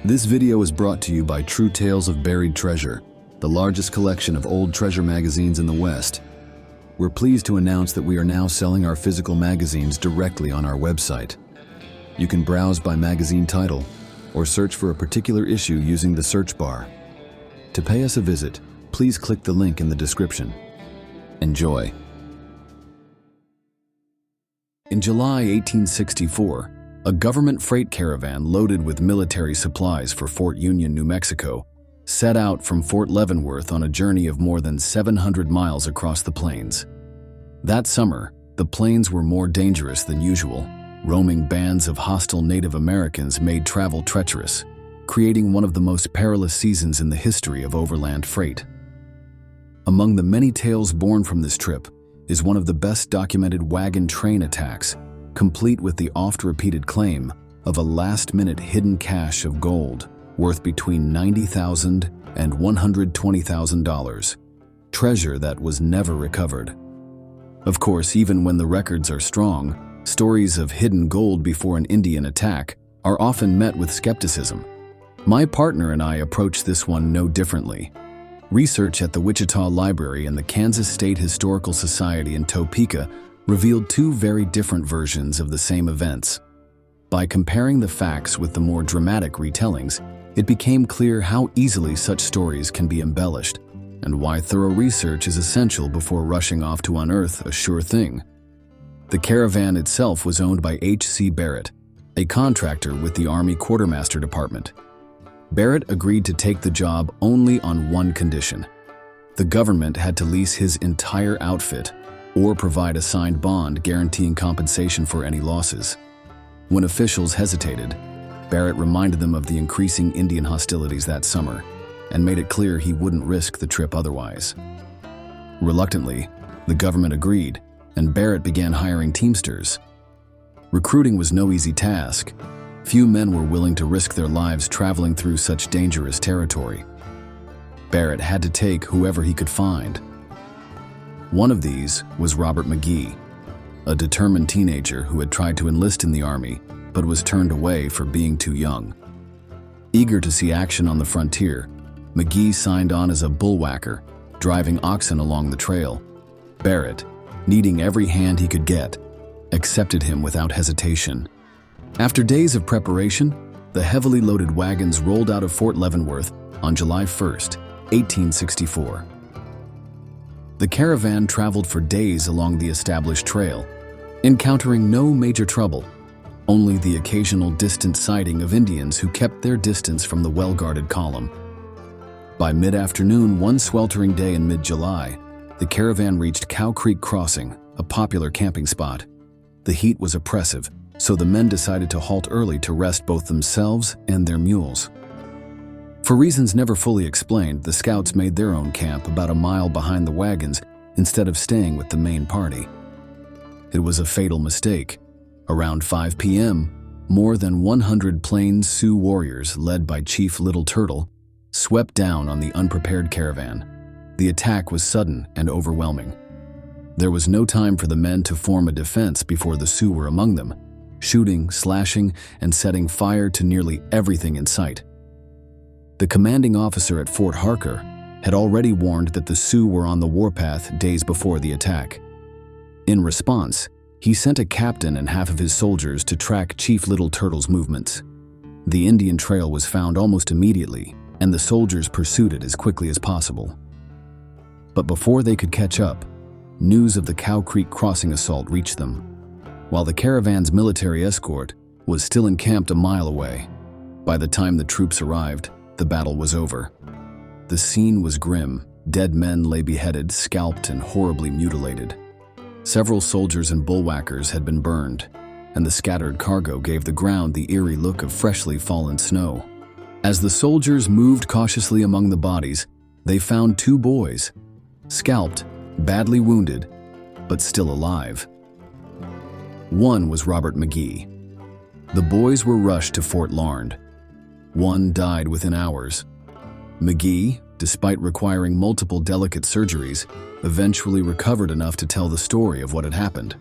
This video is brought to you by True Tales of Buried Treasure, the largest collection of old treasure magazines in the West. We're pleased to announce that we are now selling our physical magazines directly on our website. You can browse by magazine title or search for a particular issue using the search bar. To pay us a visit, please click the link in the description. Enjoy. In July 1864, a government freight caravan loaded with military supplies for Fort Union, New Mexico, set out from Fort Leavenworth on a journey of more than 700 miles across the plains. That summer, the plains were more dangerous than usual. Roaming bands of hostile Native Americans made travel treacherous, creating one of the most perilous seasons in the history of overland freight. Among the many tales born from this trip is one of the best documented wagon train attacks, complete with the oft-repeated claim of a last-minute hidden cache of gold worth between $90,000 and $120,000, treasure that was never recovered. Of course, even when the records are strong, stories of hidden gold before an Indian attack are often met with skepticism. My partner and I approach this one no differently. Research at the Wichita Library and the Kansas State Historical Society in Topeka revealed two very different versions of the same events. By comparing the facts with the more dramatic retellings, it became clear how easily such stories can be embellished, and why thorough research is essential before rushing off to unearth a sure thing. The caravan itself was owned by H.C. Barrett, a contractor with the Army Quartermaster Department. Barrett agreed to take the job only on one condition. The government had to lease his entire outfit or provide a signed bond guaranteeing compensation for any losses. When officials hesitated, Barrett reminded them of the increasing Indian hostilities that summer and made it clear he wouldn't risk the trip otherwise. Reluctantly, the government agreed, and Barrett began hiring teamsters. Recruiting was no easy task. Few men were willing to risk their lives traveling through such dangerous territory. Barrett had to take whoever he could find. One of these was Robert McGee, a determined teenager who had tried to enlist in the Army but was turned away for being too young. Eager to see action on the frontier, McGee signed on as a bullwhacker, driving oxen along the trail. Barrett, needing every hand he could get, accepted him without hesitation. After days of preparation, the heavily loaded wagons rolled out of Fort Leavenworth on July 1st, 1864. The caravan traveled for days along the established trail, encountering no major trouble, only the occasional distant sighting of Indians who kept their distance from the well-guarded column. By mid-afternoon one sweltering day in mid-July, the caravan reached Cow Creek Crossing, a popular camping spot. The heat was oppressive, so the men decided to halt early to rest both themselves and their mules. For reasons never fully explained, the scouts made their own camp about a mile behind the wagons instead of staying with the main party. It was a fatal mistake. Around 5 p.m., more than 100 Plains Sioux warriors, led by Chief Little Turtle, swept down on the unprepared caravan. The attack was sudden and overwhelming. There was no time for the men to form a defense before the Sioux were among them, shooting, slashing, and setting fire to nearly everything in sight. The commanding officer at Fort Harker had already warned that the Sioux were on the warpath days before the attack. In response, he sent a captain and half of his soldiers to track Chief Little Turtle's movements. The Indian trail was found almost immediately, and the soldiers pursued it as quickly as possible. But before they could catch up, news of the Cow Creek Crossing assault reached them. While the caravan's military escort was still encamped a mile away, by the time the troops arrived, the battle was over. The scene was grim. Dead men lay beheaded, scalped, and horribly mutilated. Several soldiers and bullwhackers had been burned, and the scattered cargo gave the ground the eerie look of freshly fallen snow. As the soldiers moved cautiously among the bodies, they found two boys, scalped, badly wounded, but still alive. One was Robert McGee. The boys were rushed to Fort Larned. One died within hours. McGee, despite requiring multiple delicate surgeries, eventually recovered enough to tell the story of what had happened.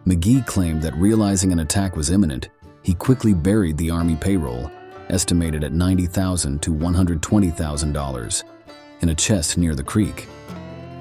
McGee claimed that realizing an attack was imminent, he quickly buried the Army payroll estimated at $90,000 to $120,000, in a chest near the creek.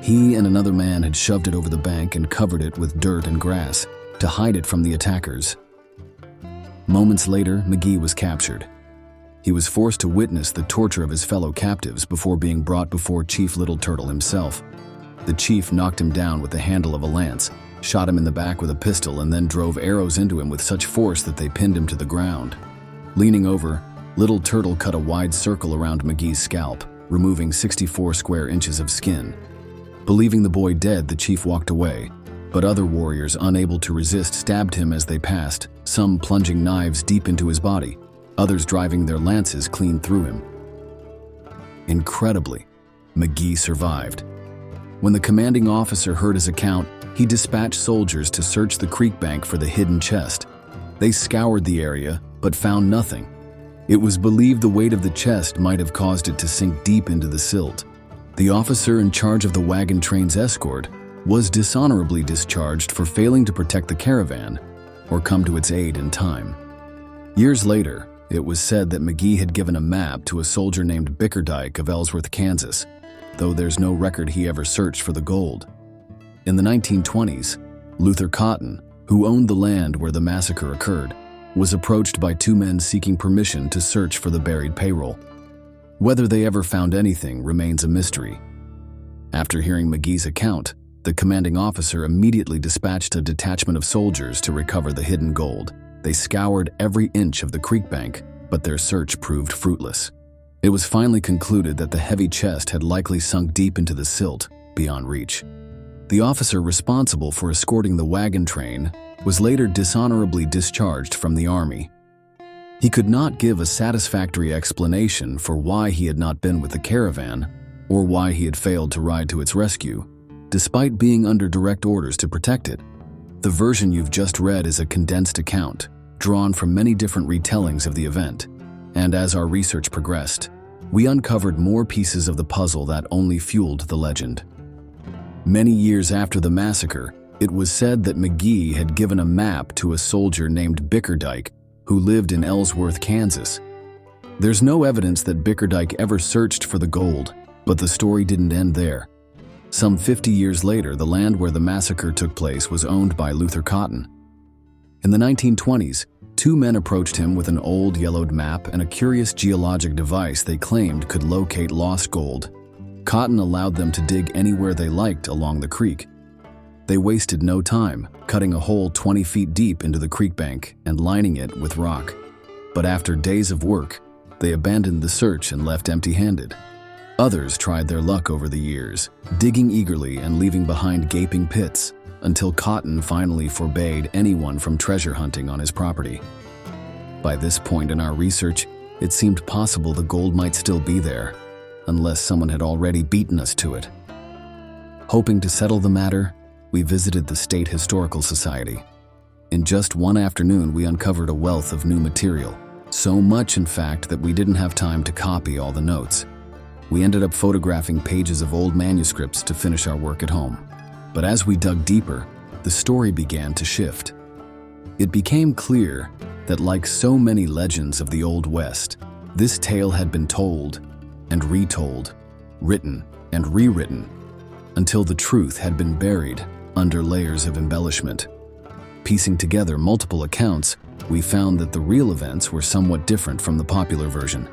He and another man had shoved it over the bank and covered it with dirt and grass to hide it from the attackers. Moments later, McGee was captured. He was forced to witness the torture of his fellow captives before being brought before Chief Little Turtle himself. The chief knocked him down with the handle of a lance, shot him in the back with a pistol, and then drove arrows into him with such force that they pinned him to the ground. Leaning over, Little Turtle cut a wide circle around McGee's scalp, removing 64 square inches of skin. Believing the boy dead, the chief walked away, but other warriors, unable to resist, stabbed him as they passed, some plunging knives deep into his body, others driving their lances clean through him. Incredibly, McGee survived. When the commanding officer heard his account, he dispatched soldiers to search the creek bank for the hidden chest. They scoured the area, but found nothing. It was believed the weight of the chest might have caused it to sink deep into the silt. The officer in charge of the wagon train's escort was dishonorably discharged for failing to protect the caravan or come to its aid in time. Years later, it was said that McGee had given a map to a soldier named Bickerdike of Ellsworth, Kansas, though there's no record he ever searched for the gold. In the 1920s, Luther Cotton, who owned the land where the massacre occurred, was approached by two men seeking permission to search for the buried Payroll. Whether they ever found anything remains a mystery. After hearing McGee's account, the commanding officer immediately dispatched a detachment of soldiers to recover the hidden gold. They scoured every inch of the creek bank, but their search proved fruitless. It was finally concluded that the heavy chest had likely sunk deep into the silt, beyond reach. The officer responsible for escorting the wagon train was later dishonorably discharged from the army. He could not give a satisfactory explanation for why he had not been with the caravan or why he had failed to ride to its rescue, despite being under direct orders to protect it. The version you've just read is a condensed account, drawn from many different retellings of the event, and as our research progressed, we uncovered more pieces of the puzzle that only fueled the legend. Many years after the massacre, it was said that McGee had given a map to a soldier named Bickerdike who lived in Ellsworth, Kansas. There's no evidence that Bickerdike ever searched for the gold, but the story didn't end there. Some 50 years later, the land where the massacre took place was owned by Luther Cotton. In the 1920s, two men approached him with an old yellowed map and a curious geologic device they claimed could locate lost gold. Cotton allowed them to dig anywhere they liked along the creek. They wasted no time, cutting a hole 20 feet deep into the creek bank and lining it with rock. But after days of work, they abandoned the search and left empty-handed. Others tried their luck over the years, digging eagerly and leaving behind gaping pits, until Cotton finally forbade anyone from treasure hunting on his property. By this point in our research, it seemed possible the gold might still be there, unless someone had already beaten us to it. Hoping to settle the matter, we visited the State Historical Society. In just one afternoon, we uncovered a wealth of new material, so much in fact that we didn't have time to copy all the notes. We ended up photographing pages of old manuscripts to finish our work at home. But as we dug deeper, the story began to shift. It became clear that, like so many legends of the Old West, this tale had been told and retold, written and rewritten, until the truth had been buried under layers of embellishment. Piecing together multiple accounts, we found that the real events were somewhat different from the popular version.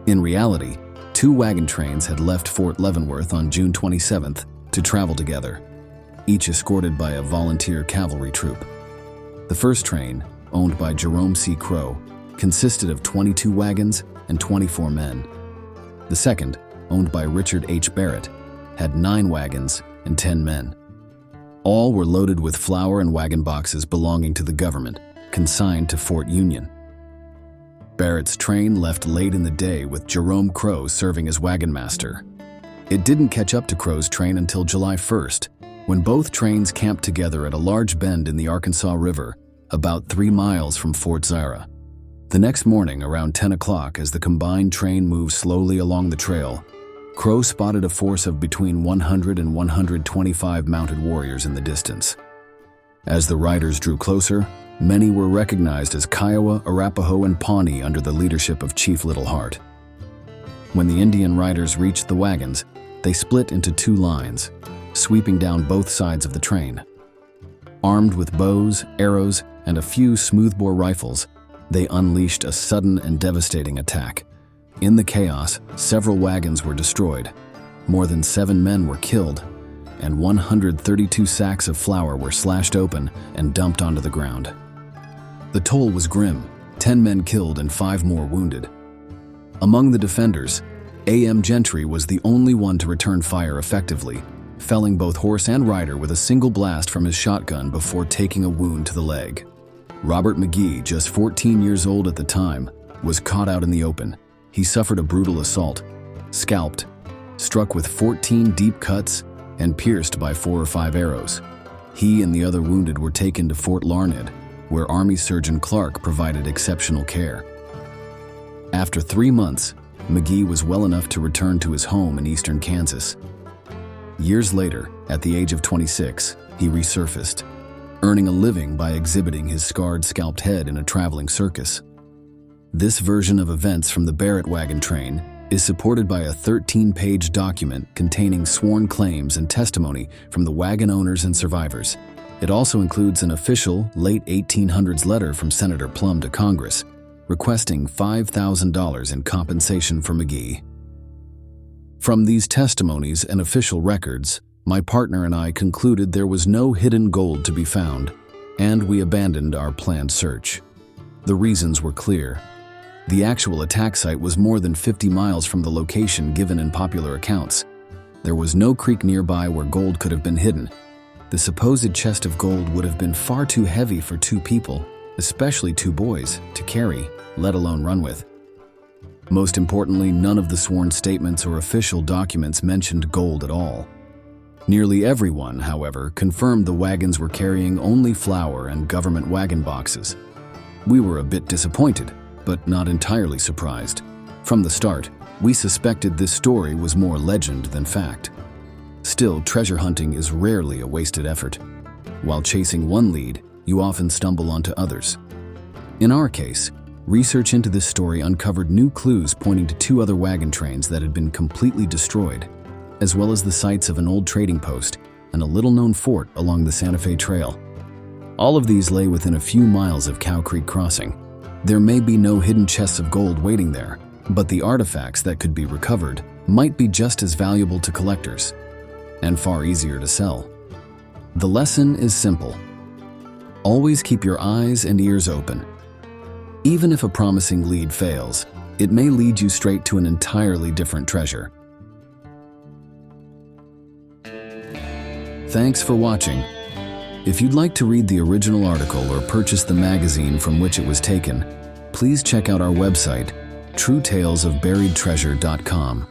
In reality, two wagon trains had left Fort Leavenworth on June 27th to travel together, each escorted by a volunteer cavalry troop. The first train, owned by Jerome C. Crow, consisted of 22 wagons and 24 men. The second, owned by Richard H. Barrett, had 9 wagons and 10 men. All were loaded with flour and wagon boxes belonging to the government, consigned to Fort Union. Barrett's train left late in the day with Jerome Crow serving as wagon master. It didn't catch up to Crow's train until July 1st, when both trains camped together at a large bend in the Arkansas River, about 3 miles from Fort Zara. The next morning, around 10 o'clock, as the combined train moved slowly along the trail, Crow spotted a force of between 100 and 125 mounted warriors in the distance. As the riders drew closer, Many were recognized as Kiowa, Arapaho, and Pawnee under the leadership of Chief Little Heart. When the Indian riders reached the wagons, they split into two lines, sweeping down both sides of the train. Armed with bows, arrows, and a few smoothbore rifles, they unleashed a sudden and devastating attack. In the chaos, several wagons were destroyed. More than 7 men were killed, and 132 sacks of flour were slashed open and dumped onto the ground. The toll was grim, 10 men killed and 5 more wounded. Among the defenders, A.M. Gentry was the only one to return fire effectively, felling both horse and rider with a single blast from his shotgun before taking a wound to the leg. Robert McGee, just 14 years old at the time, was caught out in the open. He suffered a brutal assault, scalped, struck with 14 deep cuts, and pierced by 4 or 5 arrows. He and the other wounded were taken to Fort Larned, where Army Surgeon Clark provided exceptional care. After 3 months, McGee was well enough to return to his home in eastern Kansas. Years later, at the age of 26, he resurfaced, earning a living by exhibiting his scarred, scalped head in a traveling circus. This version of events from the Barrett wagon train is supported by a 13-page document containing sworn claims and testimony from the wagon owners and survivors. It also includes an official, late 1800s letter from Senator Plum to Congress, requesting $5,000 in compensation for McGee. From these testimonies and official records, my partner and I concluded there was no hidden gold to be found, and we abandoned our planned search. The reasons were clear. The actual attack site was more than 50 miles from the location given in popular accounts. There was no creek nearby where gold could have been hidden. The supposed chest of gold would have been far too heavy for 2 people, especially 2 boys, to carry, let alone run with. Most importantly, none of the sworn statements or official documents mentioned gold at all. Nearly everyone, however, confirmed the wagons were carrying only flour and government wagon boxes. We were a bit disappointed, but not entirely surprised. From the start, we suspected this story was more legend than fact. Still, treasure hunting is rarely a wasted effort. While chasing one lead, you often stumble onto others. In our case, research into this story uncovered new clues pointing to 2 other wagon trains that had been completely destroyed, as well as the sites of an old trading post and a little-known fort along the Santa Fe Trail. All of these lay within a few miles of Cow Creek Crossing. There may be no hidden chests of gold waiting there, but the artifacts that could be recovered might be just as valuable to collectors, and far easier to sell. The lesson is simple. Always keep your eyes and ears open. Even if a promising lead fails, it may lead you straight to an entirely different treasure. Thanks for watching. If you'd like to read the original article or purchase the magazine from which it was taken, please check out our website, truetalesofburiedtreasure.com.